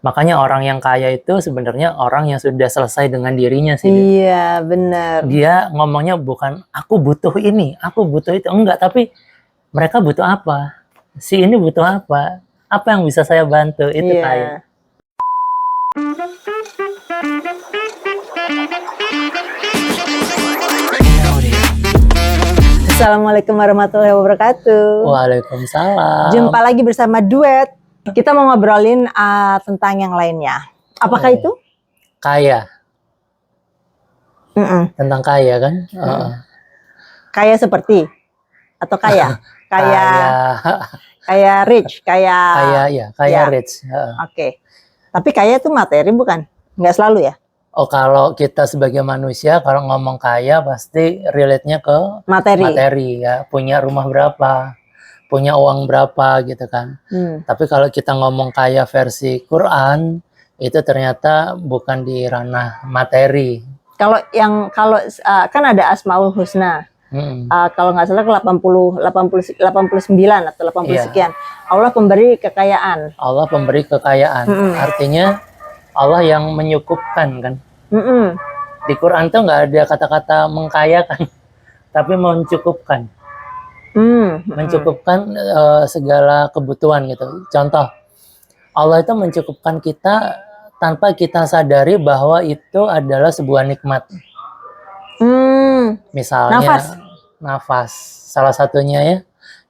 Makanya orang yang kaya itu sebenarnya orang yang sudah selesai dengan dirinya sih. Iya, benar. Dia ngomongnya bukan aku butuh ini, aku butuh itu. Enggak, tapi mereka butuh apa? Si ini butuh apa? Apa yang bisa saya bantu? Itu kaya. Assalamualaikum warahmatullahi wabarakatuh. Waalaikumsalam. Jumpa lagi bersama Duet. Kita mau ngobrolin tentang yang lainnya. Apakah itu? Kaya. Tentang kaya kan? Kaya seperti? Atau kaya? Kaya rich? Kaya rich. Oke. Tapi kaya itu materi bukan? Nggak selalu ya? Oh, kalau kita sebagai manusia, kalau ngomong kaya pasti relate-nya ke materi ya. Punya rumah berapa, punya uang berapa gitu kan. Tapi kalau kita ngomong kaya versi Quran, itu ternyata bukan di ranah materi. Kalau kan ada Asmaul Husna. Kalau nggak salah 89 atau 80 sekian. Allah pemberi kekayaan. Allah pemberi kekayaan. Artinya Allah yang menyukupkan kan. Di Quran tuh nggak ada kata-kata mengkayakan, tapi mencukupkan. Mencukupkan segala kebutuhan gitu. Contoh, Allah itu mencukupkan kita tanpa kita sadari bahwa itu adalah sebuah nikmat. Misalnya nafas. Salah satunya ya.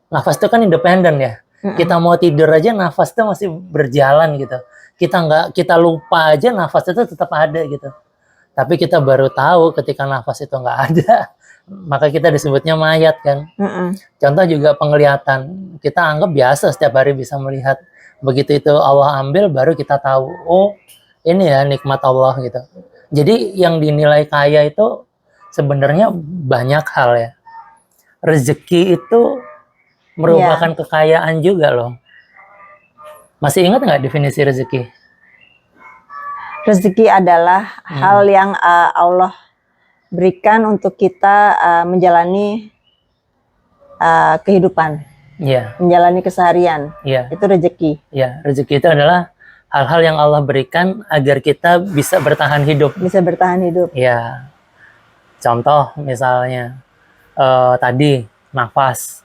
Nafas itu kan independen ya. Kita mau tidur aja nafas itu masih berjalan gitu. Kita lupa aja nafas itu tetap ada gitu. Tapi kita baru tahu ketika nafas itu nggak ada, maka kita disebutnya mayat kan. Contoh juga penglihatan. Kita anggap biasa setiap hari bisa melihat. Begitu itu Allah ambil baru kita tahu, oh ini ya nikmat Allah gitu. Jadi yang dinilai kaya itu sebenarnya banyak hal ya. Rezeki itu merupakan kekayaan juga loh. Masih ingat nggak definisi rezeki? Rezeki adalah hal yang Allah berikan untuk kita menjalani kehidupan, menjalani keseharian. Itu rezeki. Rezeki itu adalah hal-hal yang Allah berikan agar kita bisa bertahan hidup. Bisa bertahan hidup. Ya, contoh misalnya tadi nafas.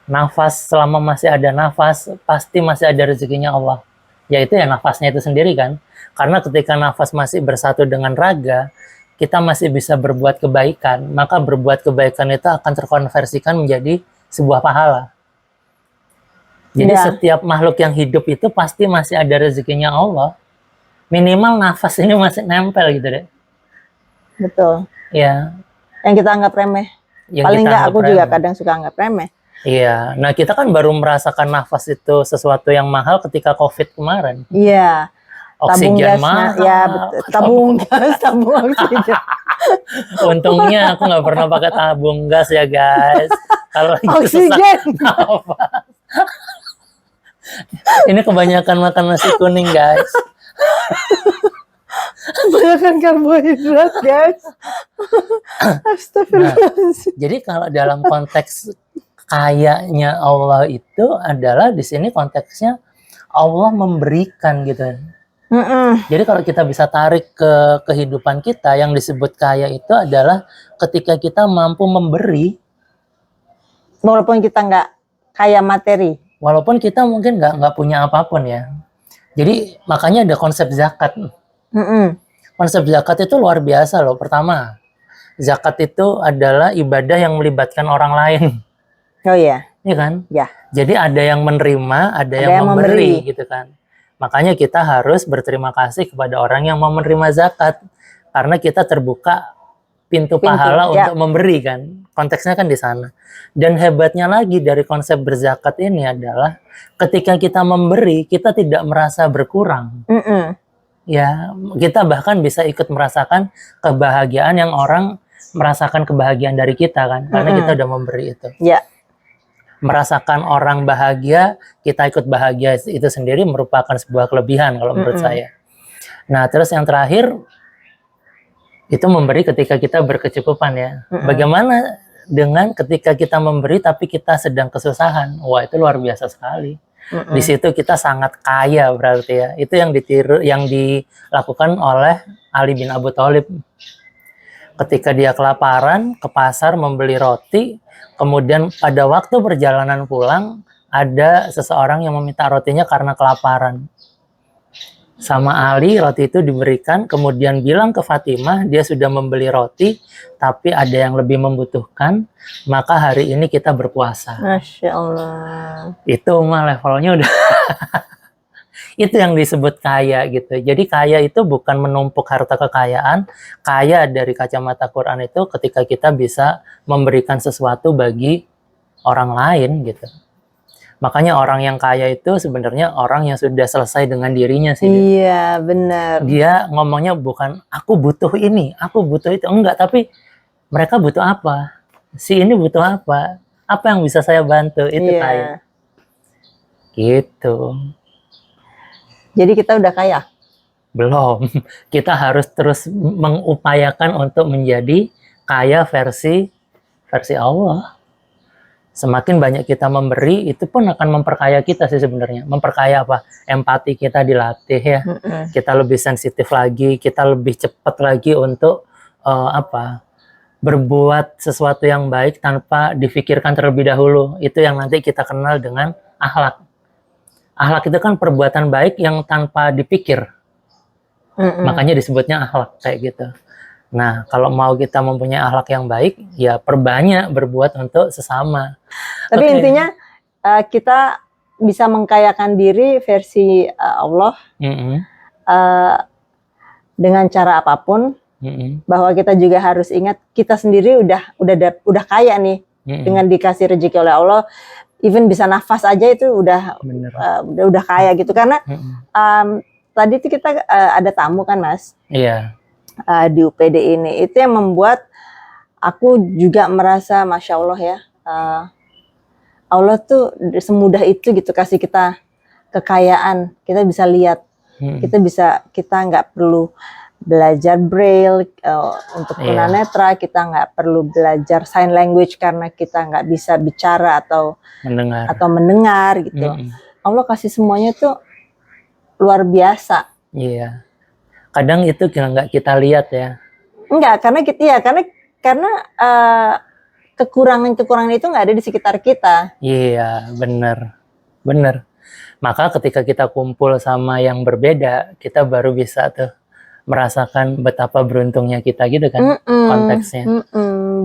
Nafas, selama masih ada nafas, pasti masih ada rezekinya Allah. Yaitu ya nafasnya itu sendiri kan. Karena ketika nafas masih bersatu dengan raga, kita masih bisa berbuat kebaikan. Maka berbuat kebaikan itu akan terkonversikan menjadi sebuah pahala. Jadi setiap makhluk yang hidup itu pasti masih ada rezekinya Allah. Minimal nafas ini masih nempel gitu deh. Betul. Ya. Yang kita anggap remeh. Paling nggak aku juga kadang suka anggap remeh. Iya, nah kita kan baru merasakan nafas itu sesuatu yang mahal ketika COVID kemarin. Iya. Oksigen mahal. Ya, tabung gas, tabung oksigen. Untungnya aku nggak pernah pakai tabung gas ya guys. Kalau oksigen. Ini kebanyakan makan nasi kuning guys. Kebanyakan karbohidrat guys. Astagfirullahaladzim. Jadi kalau dalam konteks kayanya Allah itu adalah di sini konteksnya Allah memberikan gitu. Jadi kalau kita bisa tarik ke kehidupan kita, yang disebut kaya itu adalah ketika kita mampu memberi, walaupun kita nggak kaya materi, walaupun kita mungkin nggak punya apapun ya. Jadi makanya ada konsep zakat. Konsep zakat itu luar biasa loh. Pertama, zakat itu adalah ibadah yang melibatkan orang lain. Oh iya. Iya kan? Ya. Jadi ada yang menerima, ada yang memberi gitu kan. Makanya kita harus berterima kasih kepada orang yang mau menerima zakat. Karena kita terbuka pintu pahala untuk memberi kan. Konteksnya kan di sana. Dan hebatnya lagi dari konsep berzakat ini adalah ketika kita memberi, kita tidak merasa berkurang. Ya, kita bahkan bisa ikut merasakan kebahagiaan yang orang merasakan kebahagiaan dari kita kan. Karena kita udah memberi itu. Ya. Merasakan orang bahagia, kita ikut bahagia itu sendiri merupakan sebuah kelebihan kalau menurut saya. Nah, terus yang terakhir itu memberi ketika kita berkecukupan ya. Bagaimana dengan ketika kita memberi tapi kita sedang kesusahan? Wah, itu luar biasa sekali. Di situ kita sangat kaya berarti ya. Itu yang dilakukan oleh Ali bin Abi Thalib. Ketika dia kelaparan, ke pasar membeli roti, kemudian pada waktu perjalanan pulang, ada seseorang yang meminta rotinya karena kelaparan. Sama Ali, roti itu diberikan, kemudian bilang ke Fatimah, dia sudah membeli roti, tapi ada yang lebih membutuhkan, maka hari ini kita berpuasa. Masya Allah. Itu mah levelnya udah itu yang disebut kaya gitu. Jadi kaya itu bukan menumpuk harta kekayaan. Kaya dari kacamata Quran itu ketika kita bisa memberikan sesuatu bagi orang lain gitu. Makanya orang yang kaya itu sebenarnya orang yang sudah selesai dengan dirinya sih. Iya, benar. Dia ngomongnya bukan aku butuh ini, aku butuh itu. Enggak, tapi mereka butuh apa? Si ini butuh apa? Apa yang bisa saya bantu? Itu kaya. Gitu. Jadi kita udah kaya? Belum. Kita harus terus mengupayakan untuk menjadi kaya versi Allah. Semakin banyak kita memberi, itu pun akan memperkaya kita sih sebenarnya. Memperkaya apa? Empati kita dilatih ya. Kita lebih sensitif lagi, kita lebih cepat lagi untuk berbuat sesuatu yang baik tanpa difikirkan terlebih dahulu. Itu yang nanti kita kenal dengan akhlak. Akhlak itu kan perbuatan baik yang tanpa dipikir. Makanya disebutnya akhlak kayak gitu. Nah, kalau mau kita mempunyai akhlak yang baik, ya perbanyak berbuat untuk sesama. Tapi intinya kita bisa mengkayakan diri versi Allah dengan cara apapun. Bahwa kita juga harus ingat kita sendiri udah kaya nih dengan dikasih rezeki oleh Allah. Even bisa nafas aja itu udah kaya gitu. Karena tadi tuh kita ada tamu kan Mas? Iya. Di UPD ini. Itu yang membuat aku juga merasa Masya Allah ya. Allah tuh semudah itu gitu kasih kita kekayaan. Kita bisa lihat. Kita nggak perlu belajar braille untuk tunanetra, kita nggak perlu belajar sign language karena kita nggak bisa bicara atau mendengar gitu. Allah kasih semuanya tuh luar biasa. Iya. Kadang itu nggak kita lihat ya. Enggak, karena kekurangan itu nggak ada di sekitar kita. Iya, benar. Maka ketika kita kumpul sama yang berbeda, kita baru bisa tuh merasakan betapa beruntungnya kita gitu kan konteksnya.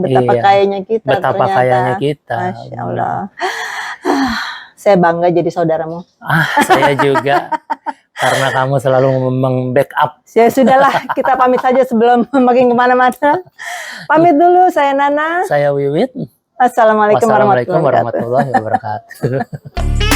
Betapa kayanya kita. Betapa kayanya kita. Masya Allah. Saya bangga jadi saudaramu. Saya juga. Karena kamu selalu membackup. Ya sudahlah, kita pamit saja sebelum makin kemana-mana. Pamit dulu, saya Nana. Saya Wiwit. Assalamualaikum warahmatullahi wabarakatuh. Wabarakatuh.